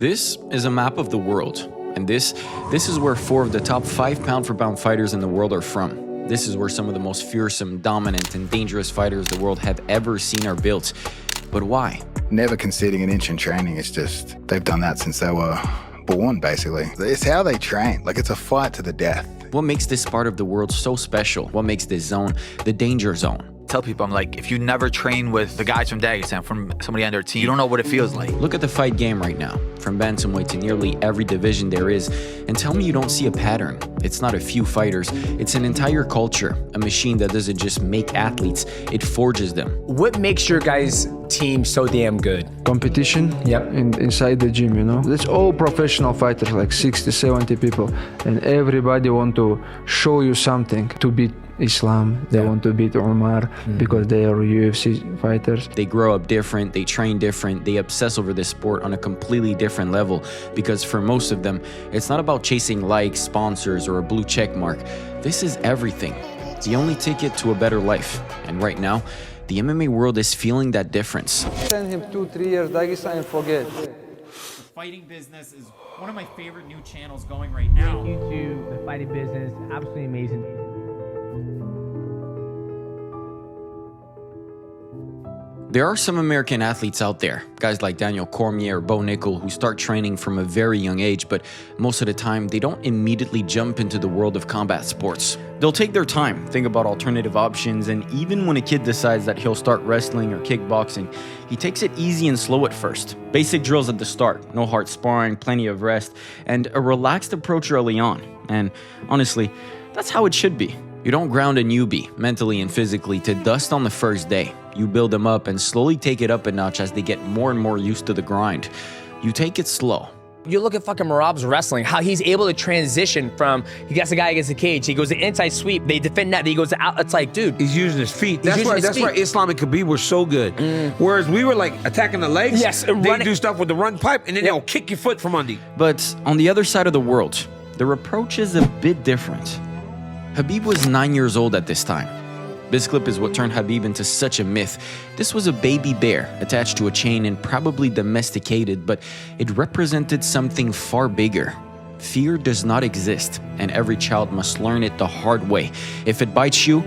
This is a map of the world, and this is where 4 of the top 5 pound-for-pound fighters in the world are from. This is where some of the most fearsome, dominant, and dangerous fighters the world have ever seen are built. But why? Never conceding an inch in training. It's just, they've done that since they were born, basically. It's how they train. Like, it's a fight to the death. What makes this part of the world so special? What makes this zone the danger zone? Tell people, I'm like, if you never train with the guys from Dagestan, from somebody on their team, you don't know what it feels like. Look at the fight game right now, from bantamweight to nearly every division there is, and tell me you don't see a pattern. It's not a few fighters, it's an entire culture, a machine that doesn't just make athletes, it forges them. What makes your guys' team so damn good? Competition. Yep. Inside the gym, you know. It's all professional fighters, like 60, 70 people, and everybody want to show you something to beat Islam. They want to beat Omar because they are UFC fighters. They grow up different, they train different, they obsess over this sport on a completely different level because for most of them, it's not about chasing likes, sponsors, or a blue check mark. This is everything. The only ticket to a better life. And right now, the MMA world is feeling that difference. Send him 2-3 years Dagestan and forget. The fighting business is one of my favorite new channels going right now. YouTube, the fighting business, absolutely amazing. There are some American athletes out there, guys like Daniel Cormier or Bo Nickel, who start training from a very young age, but most of the time they don't immediately jump into the world of combat sports. They'll take their time, think about alternative options, and even when a kid decides that he'll start wrestling or kickboxing, he takes it easy and slow at first. Basic drills at the start, no hard sparring, plenty of rest, and a relaxed approach early on. And honestly, that's how it should be. You don't ground a newbie, mentally and physically, to dust on the first day. You build them up and slowly take it up a notch as they get more and more used to the grind. You take it slow. You look at fucking Merab's wrestling, how he's able to transition from, he gets a guy against the cage, he goes to inside sweep, they defend that, he goes to out, it's like, dude. He's using his feet. That's why Islam and Khabib were so good. Whereas we were like attacking the legs, yes, they do stuff with the run pipe, and then they'll kick your foot from under you. But on the other side of the world, their approach is a bit different. Habib was 9 years old at this time. This clip is what turned Habib into such a myth. This was a baby bear attached to a chain and probably domesticated, but it represented something far bigger. Fear does not exist, and every child must learn it the hard way. If it bites you,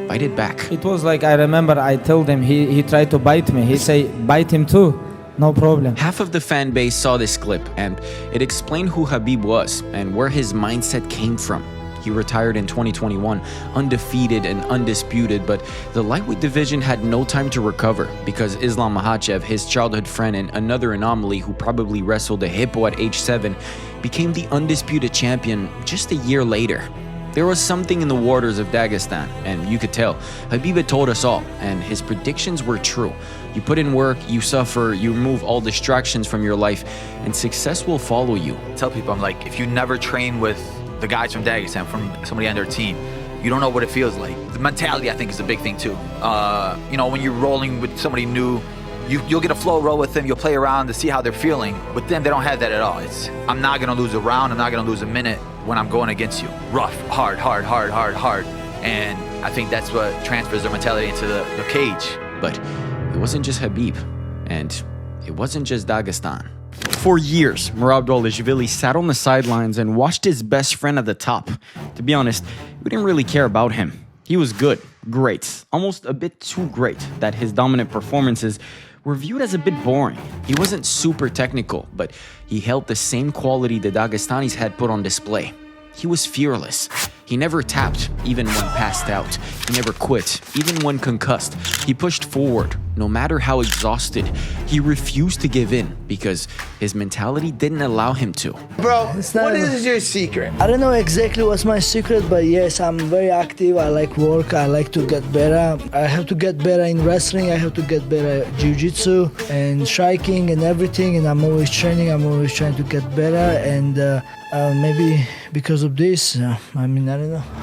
bite it back. It was like, I remember I told him, he tried to bite me. He say, bite him too, no problem. Half of the fan base saw this clip, and it explained who Habib was and where his mindset came from. He retired in 2021, undefeated and undisputed, but the lightweight division had no time to recover because Islam Makhachev, his childhood friend and another anomaly who probably wrestled a hippo at age 7, became the undisputed champion just a year later. There was something in the waters of Dagestan, and you could tell. Habib had told us all, and his predictions were true. You put in work, you suffer, you remove all distractions from your life, and success will follow you. Tell people, I'm like, if you never train with the guys from Dagestan, from somebody on their team, you don't know what it feels like. The mentality, I think, is a big thing too. You know, when you're rolling with somebody new, you'll get a flow roll with them, you'll play around to see how they're feeling. With them, they don't have that at all. It's, I'm not gonna lose a round, I'm not gonna lose a minute when I'm going against you. Rough, hard. And I think that's what transfers their mentality into the cage. But it wasn't just Habib, and it wasn't just Dagestan. For years, Merab Dvalishvili sat on the sidelines and watched his best friend at the top. To be honest, we didn't really care about him. He was good, great, almost a bit too great that his dominant performances were viewed as a bit boring. He wasn't super technical, but he held the same quality the Dagestanis had put on display. He was fearless. He never tapped, even when passed out. He never quit, even when concussed. He pushed forward, no matter how exhausted. He refused to give in because his mentality didn't allow him to. Bro, what is your secret? I don't know exactly what's my secret, but yes, I'm very active. I like work. I like to get better. I have to get better in wrestling. I have to get better at jiu-jitsu and striking and everything. And I'm always training. I'm always trying to get better. And maybe because of this, I don't know.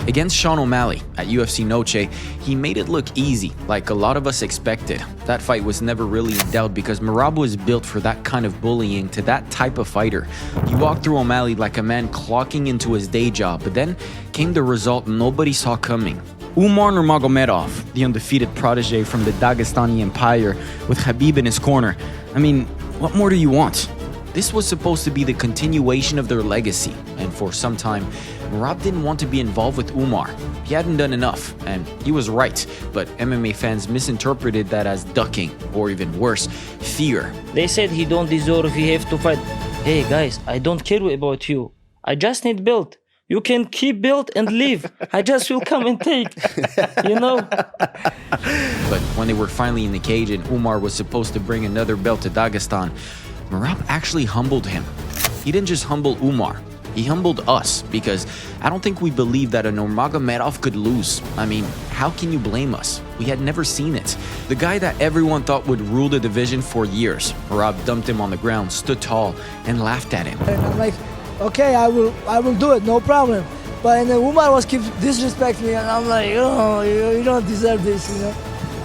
Against Sean O'Malley at UFC Noche, he made it look easy, like a lot of us expected. That fight was never really in doubt because Merab was built for that kind of bullying to that type of fighter. He walked through O'Malley like a man clocking into his day job, but then came the result nobody saw coming. Umar Nurmagomedov, the undefeated protege from the Dagestani Empire, with Habib in his corner. I mean, what more do you want? This was supposed to be the continuation of their legacy, and for some time, Merab didn't want to be involved with Umar. He hadn't done enough, and he was right, but MMA fans misinterpreted that as ducking, or even worse, fear. They said he don't deserve, he have to fight. Hey guys, I don't care about you. I just need belt. You can keep belt and leave. I just will come and take, you know? But when they were finally in the cage and Umar was supposed to bring another belt to Dagestan, Merab actually humbled him. He didn't just humble Umar, he humbled us, because I don't think we believed that a Nurmagomedov could lose. I mean, how can you blame us? We had never seen it. The guy that everyone thought would rule the division for years, Merab dumped him on the ground, stood tall, and laughed at him. And I'm like, okay, I will do it, no problem. But and then Umar was keep disrespecting me, and I'm like, oh, you don't deserve this, you know.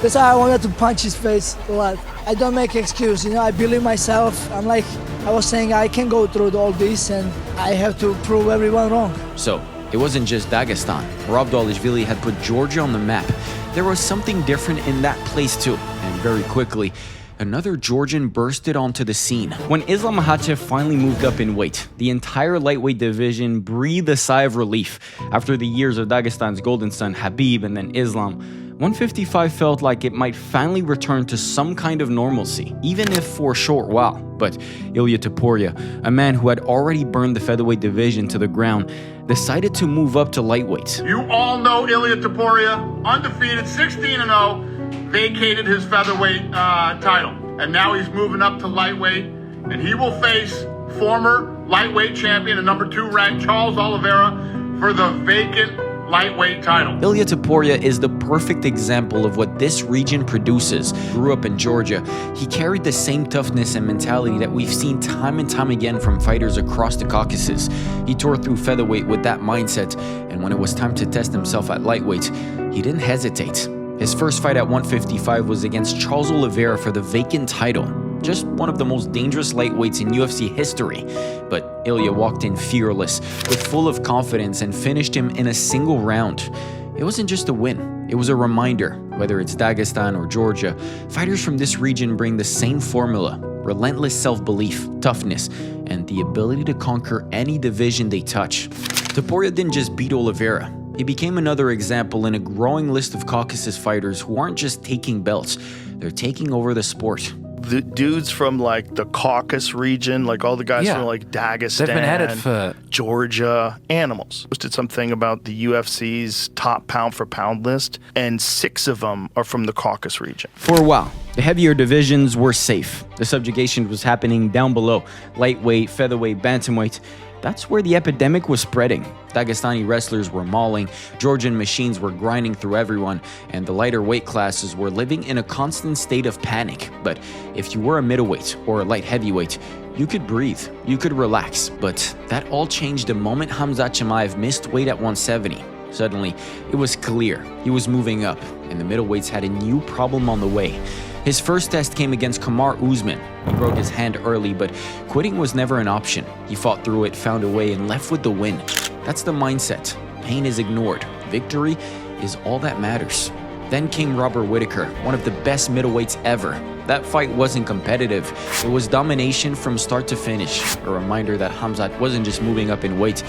That's why I wanted to punch his face a lot. I don't make excuse, you know. I believe myself. I'm like, I was saying, I can go through all this, and I have to prove everyone wrong. So it wasn't just Dagestan. Merab Dvalishvili had put Georgia on the map. There was something different in that place too, and very quickly, another Georgian bursted onto the scene. When Islam Makhachev finally moved up in weight, the entire lightweight division breathed a sigh of relief. After the years of Dagestan's golden son Khabib and then Islam, 155 felt like it might finally return to some kind of normalcy, even if for a short while. But Ilia Topuria, a man who had already burned the featherweight division to the ground, decided to move up to lightweight. You all know Ilia Topuria, undefeated, 16-0, vacated his featherweight title. And now he's moving up to lightweight, and he will face former lightweight champion and number 2 ranked Charles Oliveira for the vacant lightweight title. Ilia Topuria is the perfect example of what this region produces. Grew up in Georgia, he carried the same toughness and mentality that we've seen time and time again from fighters across the Caucasus. He tore through featherweight with that mindset, and when it was time to test himself at lightweight, he didn't hesitate. His first fight at 155 was against Charles Oliveira for the vacant title. Just one of the most dangerous lightweights in UFC history. But Ilia walked in fearless, with full of confidence, and finished him in a single round. It wasn't just a win, it was a reminder. Whether it's Dagestan or Georgia, fighters from this region bring the same formula: relentless self-belief, toughness, and the ability to conquer any division they touch. Topuria didn't just beat Oliveira. He became another example in a growing list of Caucasus fighters who aren't just taking belts, they're taking over the sport. The dudes from like the Caucasus region, like all the guys from like Dagestan, they've been at it for Georgia, animals. Posted something about the UFC's top pound for pound list, and 6 of them are from the Caucasus region. For a while, the heavier divisions were safe. The subjugation was happening down below: lightweight, featherweight, bantamweight. That's where the epidemic was spreading. Dagestani wrestlers were mauling, Georgian machines were grinding through everyone, and the lighter weight classes were living in a constant state of panic. But if you were a middleweight or a light heavyweight, you could breathe, you could relax. But that all changed the moment Khamzat Chimaev missed weight at 170. Suddenly, it was clear he was moving up, and the middleweights had a new problem on the way. His first test came against Kamaru Usman. He broke his hand early, but quitting was never an option. He fought through it, found a way, and left with the win. That's the mindset. Pain is ignored. Victory is all that matters. Then came Robert Whittaker, one of the best middleweights ever. That fight wasn't competitive. It was domination from start to finish. A reminder that Khamzat wasn't just moving up in weight,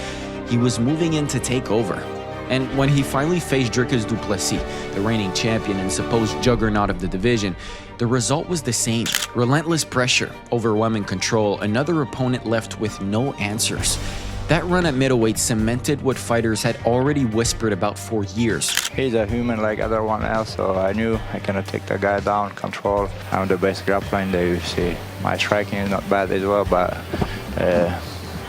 he was moving in to take over. And when he finally faced Dricus du Plessis, the reigning champion and supposed juggernaut of the division, the result was the same. Relentless pressure, overwhelming control, another opponent left with no answers. That run at middleweight cemented what fighters had already whispered about for years. He's a human like everyone else, so I knew I cannot take the guy down, control. I'm the best grappler in the UFC. My striking is not bad as well, but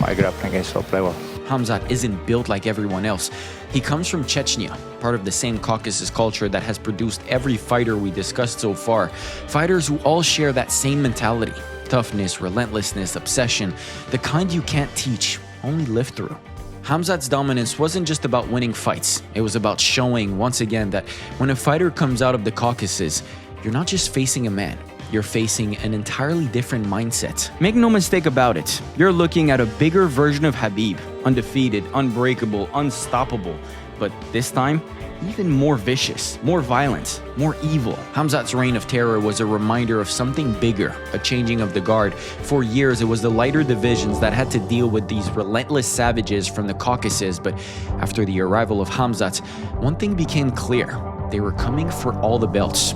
my grappling is top level. Khamzat isn't built like everyone else. He comes from Chechnya, part of the same Caucasus culture that has produced every fighter we discussed so far. Fighters who all share that same mentality: toughness, relentlessness, obsession, the kind you can't teach, only live through. Khamzat's dominance wasn't just about winning fights. It was about showing, once again, that when a fighter comes out of the Caucasus, you're not just facing a man. You're facing an entirely different mindset. Make no mistake about it, you're looking at a bigger version of Khabib. Undefeated, unbreakable, unstoppable. but this time, even more vicious, more violent, more evil. Khamzat's reign of terror was a reminder of something bigger, a changing of the guard. For years, it was the lighter divisions that had to deal with these relentless savages from the Caucasus, but after the arrival of Khamzat, one thing became clear. They were coming for all the belts.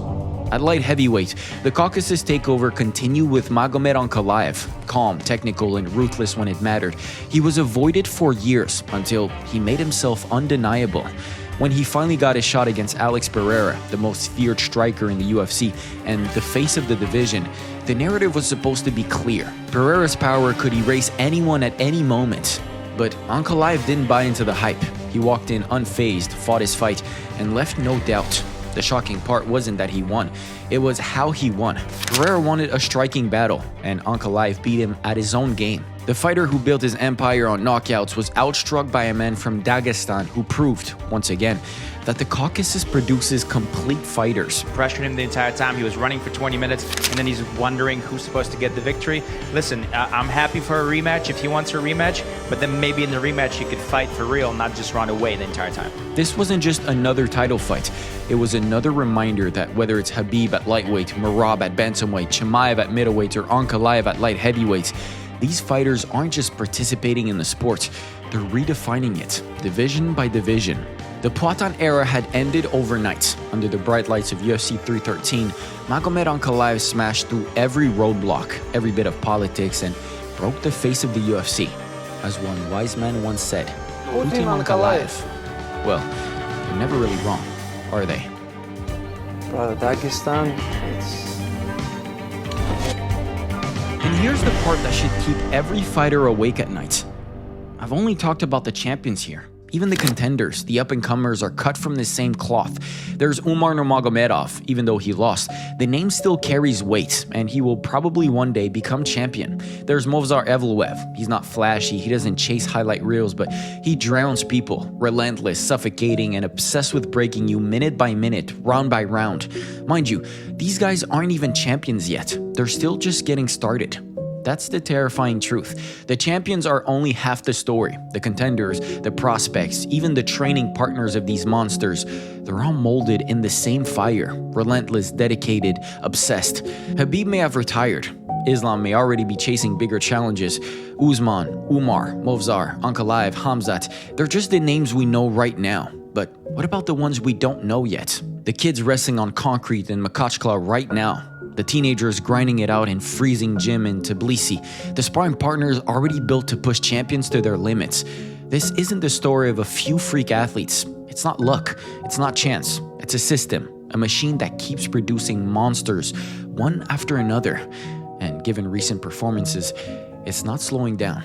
At light heavyweight, the Caucasus takeover continued with Magomed Ankalaev, calm, technical, and ruthless when it mattered. He was avoided for years until he made himself undeniable. When he finally got his shot against Alex Pereira, the most feared striker in the UFC and the face of the division, the narrative was supposed to be clear. Pereira's power could erase anyone at any moment. But Ankalaev didn't buy into the hype. He walked in unfazed, fought his fight, and left no doubt. The shocking part wasn't that he won, it was how he won. Pereira wanted a striking battle, and Ankalaev beat him at his own game. The fighter who built his empire on knockouts was outstruck by a man from Dagestan who proved, once again, that the Caucasus produces complete fighters. Pressured him the entire time. He was running for 20 minutes, and then he's wondering who's supposed to get the victory. Listen, I'm happy for a rematch if he wants a rematch, but then maybe in the rematch he could fight for real, not just run away the entire time. This wasn't just another title fight. It was another reminder that whether it's Khabib at lightweight, Merab at bantamweight, Chimaev at middleweight, or Ankalaev at light heavyweight, these fighters aren't just participating in the sport, they're redefining it, division by division. The Poatan era had ended overnight. Under the bright lights of UFC 313, Magomed Ankalaev smashed through every roadblock, every bit of politics, and broke the face of the UFC. As one wise man once said, Putin Ankalaev. Well, they're never really wrong, are they? Brother, Dagestan, it's... And here's the part that should keep every fighter awake at night. I've only talked about the champions here. Even the contenders, the up-and-comers, are cut from the same cloth. There's Umar Nurmagomedov, even though he lost. The name still carries weight, and he will probably one day become champion. There's Movsar Evloev. He's not flashy, he doesn't chase highlight reels, but he drowns people, relentless, suffocating, and obsessed with breaking you minute by minute, round by round. Mind you, these guys aren't even champions yet. They're still just getting started. That's the terrifying truth. The champions are only half the story. The contenders, the prospects, even the training partners of these monsters, they're all molded in the same fire. Relentless, dedicated, obsessed. Khabib may have retired. Islam may already be chasing bigger challenges. Usman, Umar, Movsar, Ankalaev, Khamzat, they're just the names we know right now. But what about the ones we don't know yet? The kids wrestling on concrete in Makhachev right now. The teenagers grinding it out in freezing gym in Tbilisi. The sparring partners already built to push champions to their limits. This isn't the story of a few freak athletes. It's not luck. It's not chance. It's a system, a machine that keeps producing monsters, one after another. And given recent performances, it's not slowing down.